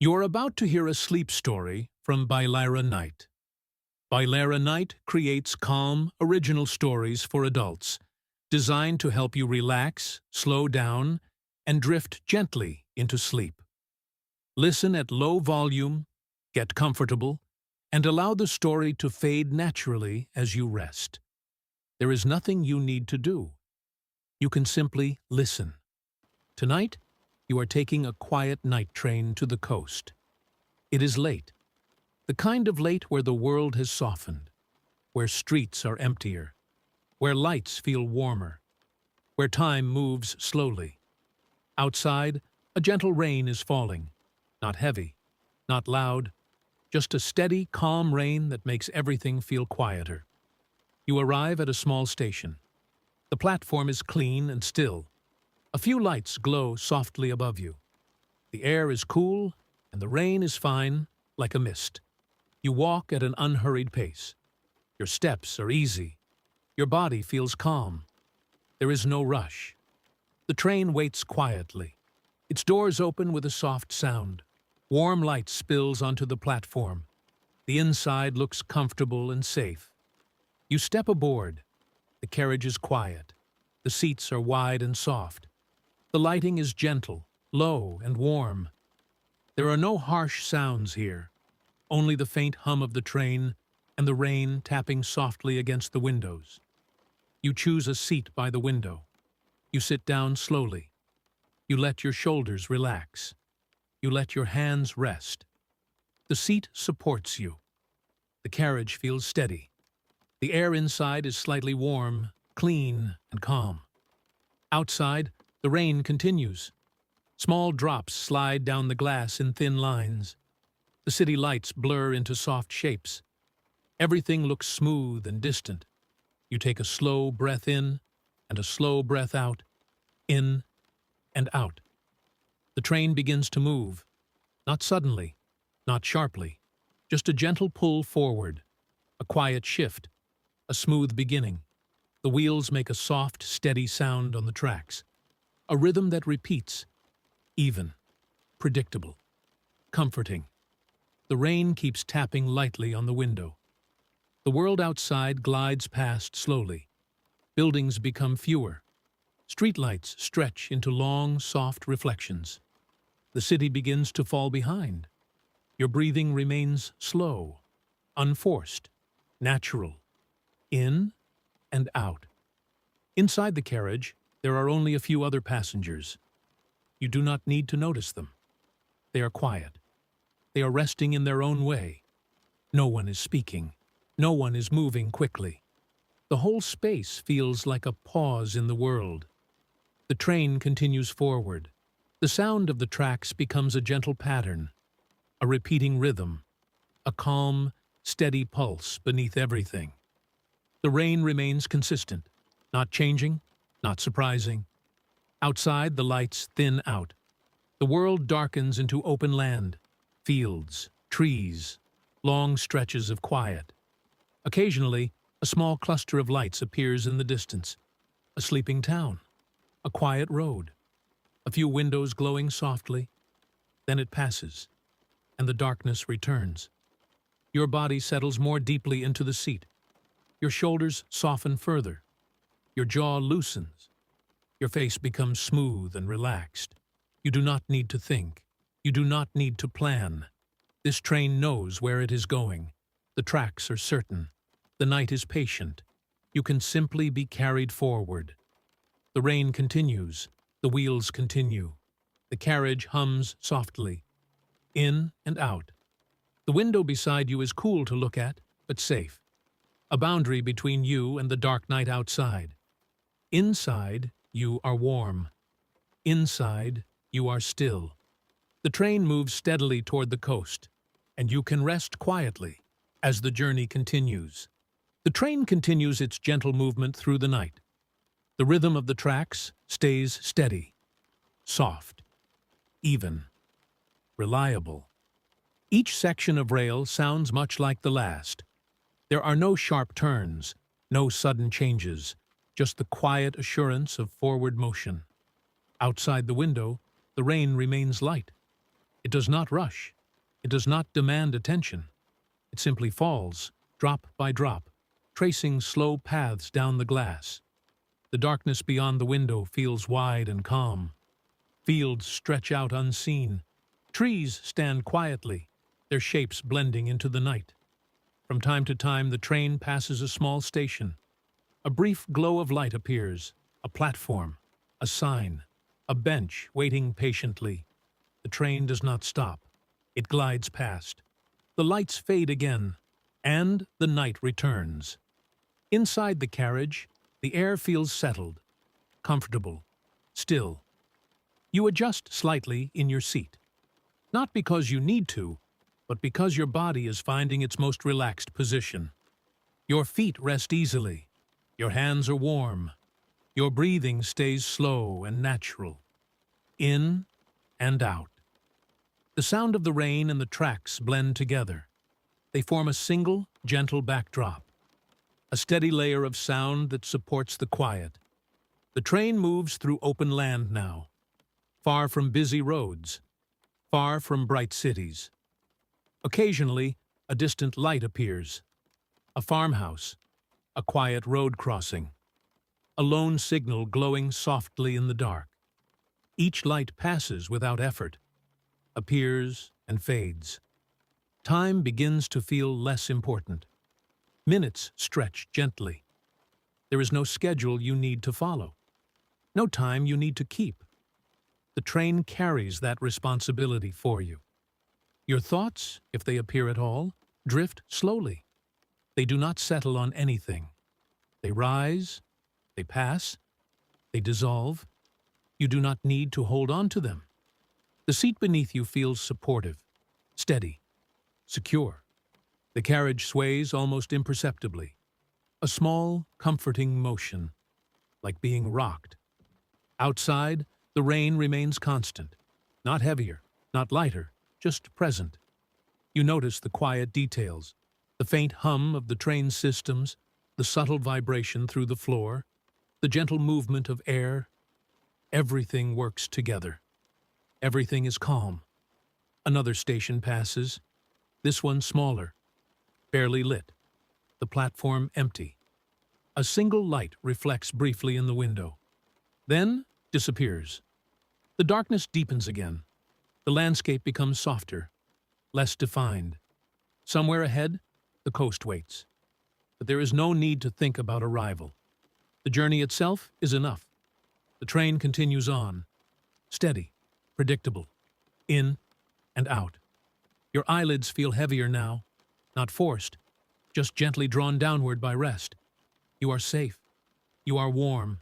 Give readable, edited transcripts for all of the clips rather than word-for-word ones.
You're about to hear a sleep story from Baelira Night. Baelira Night creates calm, original stories for adults, designed to help you relax, slow down, and drift gently into sleep. Listen at low volume, get comfortable, and allow the story to fade naturally as you rest. There is nothing you need to do. You can simply listen. Tonight, you are taking a quiet night train to the coast. It is late. The kind of late where the world has softened, where streets are emptier, where lights feel warmer, where time moves slowly. Outside, a gentle rain is falling, not heavy, not loud, just a steady, calm rain that makes everything feel quieter. You arrive at a small station. The platform is clean and still. A few lights glow softly above you. The air is cool, and the rain is fine, like a mist. You walk at an unhurried pace. Your steps are easy. Your body feels calm. There is no rush. The train waits quietly. Its doors open with a soft sound. Warm light spills onto the platform. The inside looks comfortable and safe. You step aboard. The carriage is quiet. The seats are wide and soft. The lighting is gentle, low, and warm. There are no harsh sounds here, only the faint hum of the train and the rain tapping softly against the windows. You choose a seat by the window. You sit down slowly. You let your shoulders relax. You let your hands rest. The seat supports you. The carriage feels steady. The air inside is slightly warm, clean, and calm. Outside, the rain continues. Small drops slide down the glass in thin lines. The city lights blur into soft shapes. Everything looks smooth and distant. You take a slow breath in and a slow breath out, in and out. The train begins to move, not suddenly, not sharply, just a gentle pull forward, a quiet shift, a smooth beginning. The wheels make a soft, steady sound on the tracks. A rhythm that repeats, even, predictable, comforting. The rain keeps tapping lightly on the window. The world outside glides past slowly. Buildings become fewer. Streetlights stretch into long, soft reflections. The city begins to fall behind. Your breathing remains slow, unforced, natural, in and out. Inside the carriage, there are only a few other passengers. You do not need to notice them. They are quiet. They are resting in their own way. No one is speaking. No one is moving quickly. The whole space feels like a pause in the world. The train continues forward. The sound of the tracks becomes a gentle pattern, a repeating rhythm, a calm, steady pulse beneath everything. The rain remains consistent, not changing, not surprising. Outside, the lights thin out. The world darkens into open land, fields, trees, long stretches of quiet. Occasionally, a small cluster of lights appears in the distance. A sleeping town, a quiet road, a few windows glowing softly. Then it passes, and the darkness returns. Your body settles more deeply into the seat. Your shoulders soften further. Your jaw loosens. Your face becomes smooth and relaxed. You do not need to think. You do not need to plan. This train knows where it is going. The tracks are certain. The night is patient. You can simply be carried forward. The rain continues. The wheels continue. The carriage hums softly, in and out. The window beside you is cool to look at, but safe. A boundary between you and the dark night outside. Inside, you are warm. Inside, you are still. The train moves steadily toward the coast, and you can rest quietly as the journey continues. The train continues its gentle movement through the night. The rhythm of the tracks stays steady, soft, even, reliable. Each section of rail sounds much like the last. There are no sharp turns, no sudden changes, just the quiet assurance of forward motion. Outside the window, the rain remains light. It does not rush. It does not demand attention. It simply falls, drop by drop, tracing slow paths down the glass. The darkness beyond the window feels wide and calm. Fields stretch out unseen. Trees stand quietly, their shapes blending into the night. From time to time, the train passes a small station. A brief glow of light appears, a platform, a sign, a bench waiting patiently. The train does not stop. It glides past. The lights fade again, and the night returns. Inside the carriage, the air feels settled, comfortable, still. You adjust slightly in your seat. Not because you need to, but because your body is finding its most relaxed position. Your feet rest easily. Your hands are warm. Your breathing stays slow and natural. In and out. The sound of the rain and the tracks blend together. They form a single, gentle backdrop. A steady layer of sound that supports the quiet. The train moves through open land now. Far from busy roads. Far from bright cities. Occasionally, a distant light appears. A farmhouse. A quiet road crossing. A lone signal glowing softly in the dark. Each light passes without effort. Appears and fades. Time begins to feel less important. Minutes stretch gently. There is no schedule you need to follow. No time you need to keep. The train carries that responsibility for you. Your thoughts, if they appear at all, drift slowly. They do not settle on anything. They rise, they pass, they dissolve. You do not need to hold on to them. The seat beneath you feels supportive, steady, secure. The carriage sways almost imperceptibly. A small, comforting motion, like being rocked. Outside, the rain remains constant. Not heavier, not lighter, just present. You notice the quiet details, the faint hum of the train's systems, the subtle vibration through the floor, the gentle movement of air. Everything works together. Everything is calm. Another station passes, this one smaller, barely lit, the platform empty. A single light reflects briefly in the window, then disappears. The darkness deepens again. The landscape becomes softer, less defined. Somewhere ahead, the coast waits. But there is no need to think about arrival. The journey itself is enough. The train continues on, steady, predictable, in and out. Your eyelids feel heavier now, not forced, just gently drawn downward by rest. You are safe. You are warm.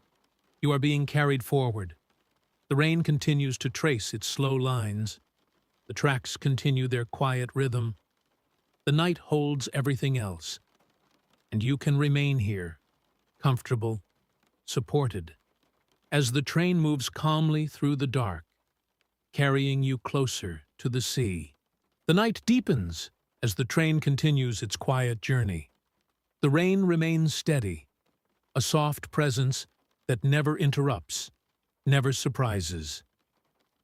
You are being carried forward. The rain continues to trace its slow lines. The tracks continue their quiet rhythm. The night holds everything else. And you can remain here, comfortable, supported, as the train moves calmly through the dark, carrying you closer to the sea. The night deepens as the train continues its quiet journey. The rain remains steady, a soft presence that never interrupts, never surprises.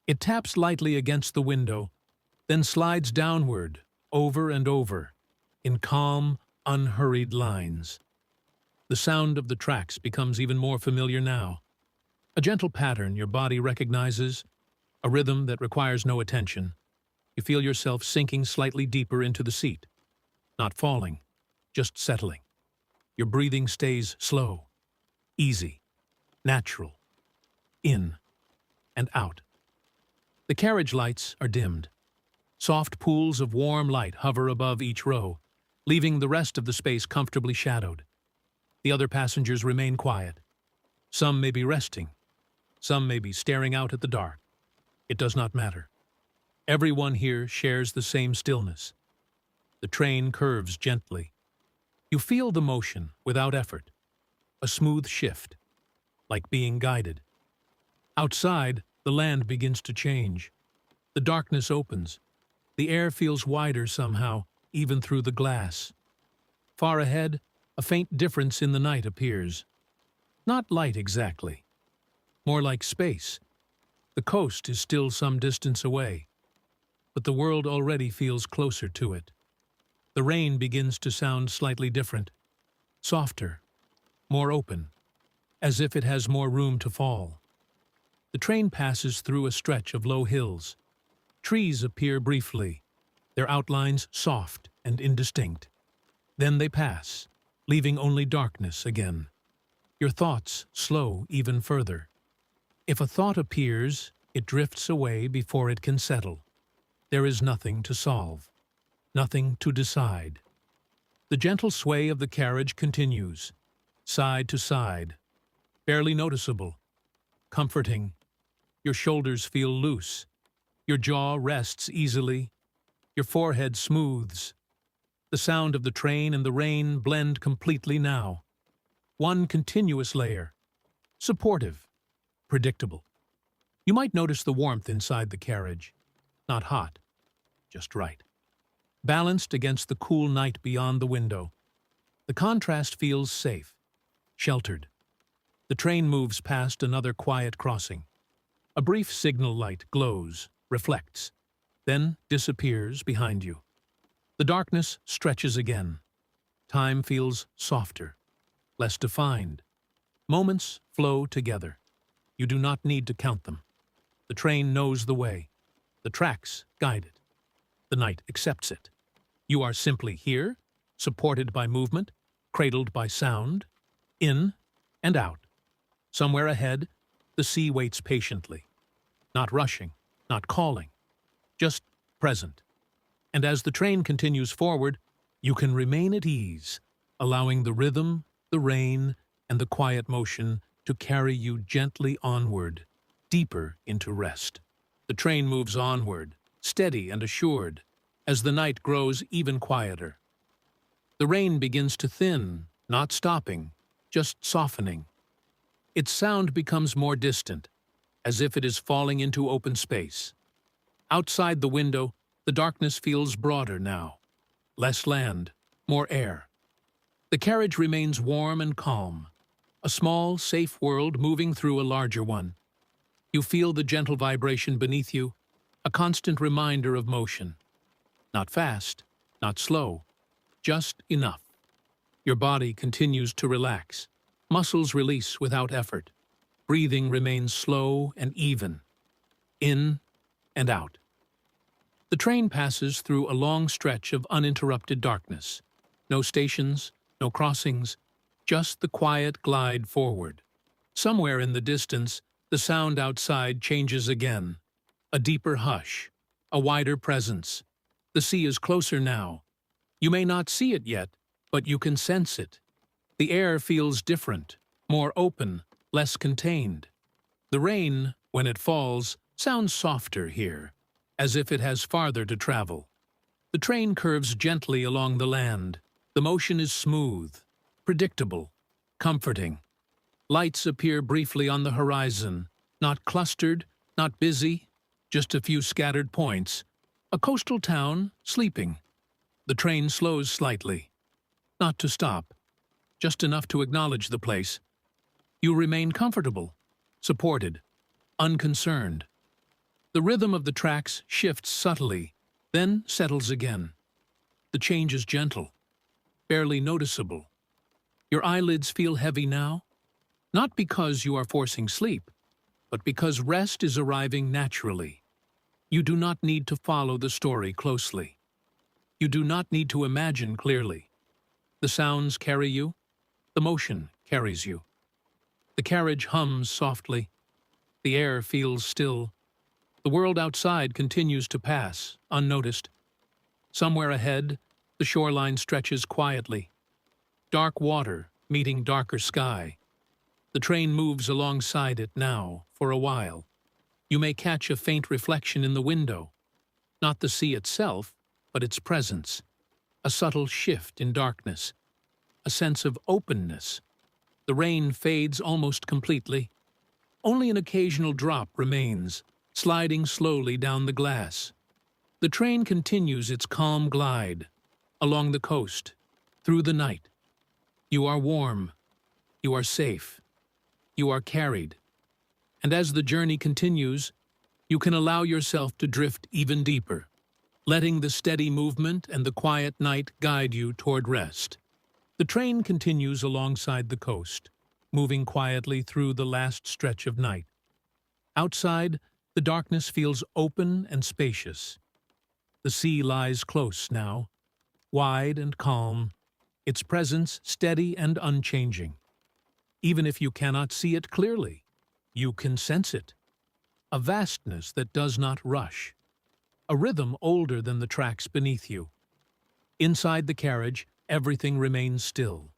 It taps lightly against the window, then slides downward, over and over, in calm, unhurried lines. The sound of the tracks becomes even more familiar now. A gentle pattern your body recognizes, a rhythm that requires no attention. You feel yourself sinking slightly deeper into the seat, not falling, just settling. Your breathing stays slow, easy, natural, in and out. The carriage lights are dimmed. Soft pools of warm light hover above each row, leaving the rest of the space comfortably shadowed. The other passengers remain quiet. Some may be resting. Some may be staring out at the dark. It does not matter. Everyone here shares the same stillness. The train curves gently. You feel the motion without effort. A smooth shift, like being guided. Outside, the land begins to change. The darkness opens. The air feels wider somehow, even through the glass. Far ahead, a faint difference in the night appears. Not light exactly. More like space. The coast is still some distance away. but the world already feels closer to it. The rain begins to sound slightly different, softer, more open, as if it has more room to fall. The train passes through a stretch of low hills. Trees appear briefly, their outlines soft and indistinct. Then they pass, leaving only darkness again. Your thoughts slow even further. If a thought appears, it drifts away before it can settle. There is nothing to solve, nothing to decide. The gentle sway of the carriage continues, side to side, barely noticeable, comforting. Your shoulders feel loose, your jaw rests easily, your forehead smooths. The sound of the train and the rain blend completely now. One continuous layer, supportive, predictable. You might notice the warmth inside the carriage, not hot, just right. Balanced against the cool night beyond the window. The contrast feels safe, sheltered. The train moves past another quiet crossing. A brief signal light glows, reflects, then disappears behind you. The darkness stretches again. Time feels softer, less defined. Moments flow together. You do not need to count them. The train knows the way. The tracks guide it. The night accepts it. You are simply here, supported by movement, cradled by sound, in and out. Somewhere ahead, the sea waits patiently, not rushing, not calling, just present. And as the train continues forward, you can remain at ease, allowing the rhythm, the rain, and the quiet motion to carry you gently onward, deeper into rest. The train moves onward, steady and assured, as the night grows even quieter. The rain begins to thin, not stopping, just softening. Its sound becomes more distant, as if it is falling into open space. Outside the window, the darkness feels broader now. Less land, more air. The carriage remains warm and calm, a small, safe world moving through a larger one. You feel the gentle vibration beneath you, a constant reminder of motion. Not fast, not slow, just enough. Your body continues to relax. Muscles release without effort. Breathing remains slow and even. In and out. The train passes through a long stretch of uninterrupted darkness. No stations, no crossings, just the quiet glide forward. Somewhere in the distance, the sound outside changes again. A deeper hush, a wider presence. The sea is closer now. You may not see it yet, but you can sense it. The air feels different, more open, less contained. The rain, when it falls, sounds softer here, as if it has farther to travel. The train curves gently along the land. The motion is smooth, predictable, comforting. Lights appear briefly on the horizon, not clustered, not busy, just a few scattered points. A coastal town, sleeping. The train slows slightly. Not to stop, just enough to acknowledge the place. You remain comfortable, supported, unconcerned. The rhythm of the tracks shifts subtly, then settles again. The change is gentle, barely noticeable. Your eyelids feel heavy now, not because you are forcing sleep, but because rest is arriving naturally. You do not need to follow the story closely. You do not need to imagine clearly. The sounds carry you, the motion carries you. The carriage hums softly. The air feels still. The world outside continues to pass, unnoticed. Somewhere ahead, the shoreline stretches quietly. Dark water meeting darker sky. The train moves alongside it now, for a while. You may catch a faint reflection in the window. Not the sea itself, but its presence. A subtle shift in darkness. A sense of openness. The rain fades almost completely. Only an occasional drop remains, sliding slowly down the glass. The train continues its calm glide, along the coast, through the night. You are warm. You are safe. You are carried. And as the journey continues, you can allow yourself to drift even deeper, letting the steady movement and the quiet night guide you toward rest. The train continues alongside the coast, moving quietly through the last stretch of night. Outside, the darkness feels open and spacious. The sea lies close now, wide and calm, its presence steady and unchanging. Even if you cannot see it clearly, you can sense it. A vastness that does not rush. A rhythm older than the tracks beneath you. Inside the carriage, everything remains still.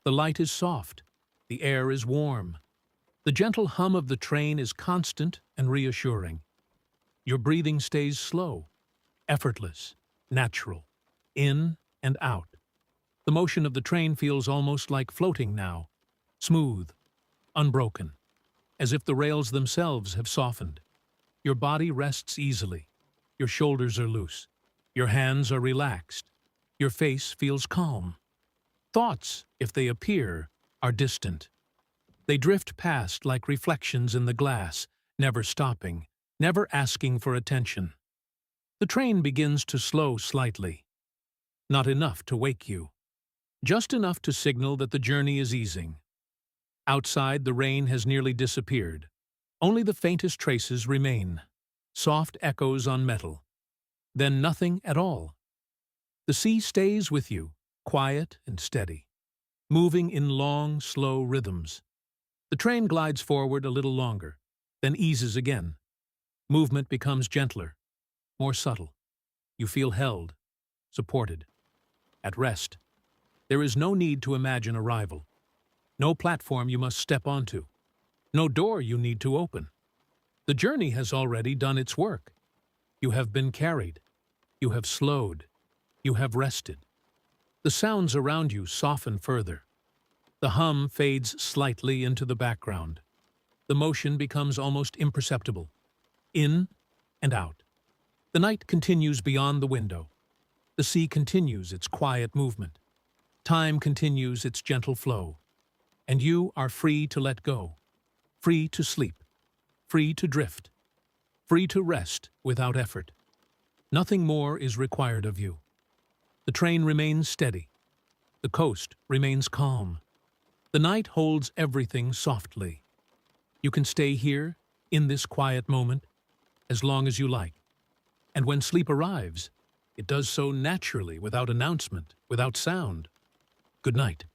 The light is soft. The air is warm. The gentle hum of the train is constant and reassuring. Your breathing stays slow, effortless, natural, in and out. The motion of the train feels almost like floating now, smooth, unbroken, as if the rails themselves have softened. Your body rests easily. Your shoulders are loose. Your hands are relaxed. Your face feels calm. Thoughts, if they appear, are distant. They drift past like reflections in the glass, never stopping, never asking for attention. The train begins to slow slightly. Not enough to wake you. Just enough to signal that the journey is easing. Outside, the rain has nearly disappeared. Only the faintest traces remain. Soft echoes on metal. Then nothing at all. The sea stays with you, quiet and steady, moving in long, slow rhythms. The train glides forward a little longer, then eases again. Movement becomes gentler, more subtle. You feel held, supported, at rest. There is no need to imagine arrival. No platform you must step onto. No door you need to open. The journey has already done its work. You have been carried. You have slowed. You have rested. The sounds around you soften further. The hum fades slightly into the background. The motion becomes almost imperceptible. In and out. The night continues beyond the window. The sea continues its quiet movement. Time continues its gentle flow. And you are free to let go. Free to sleep. Free to drift. Free to rest without effort. Nothing more is required of you. The train remains steady. The coast remains calm. The night holds everything softly. You can stay here, in this quiet moment, as long as you like. And when sleep arrives, it does so naturally, without announcement, without sound. Good night.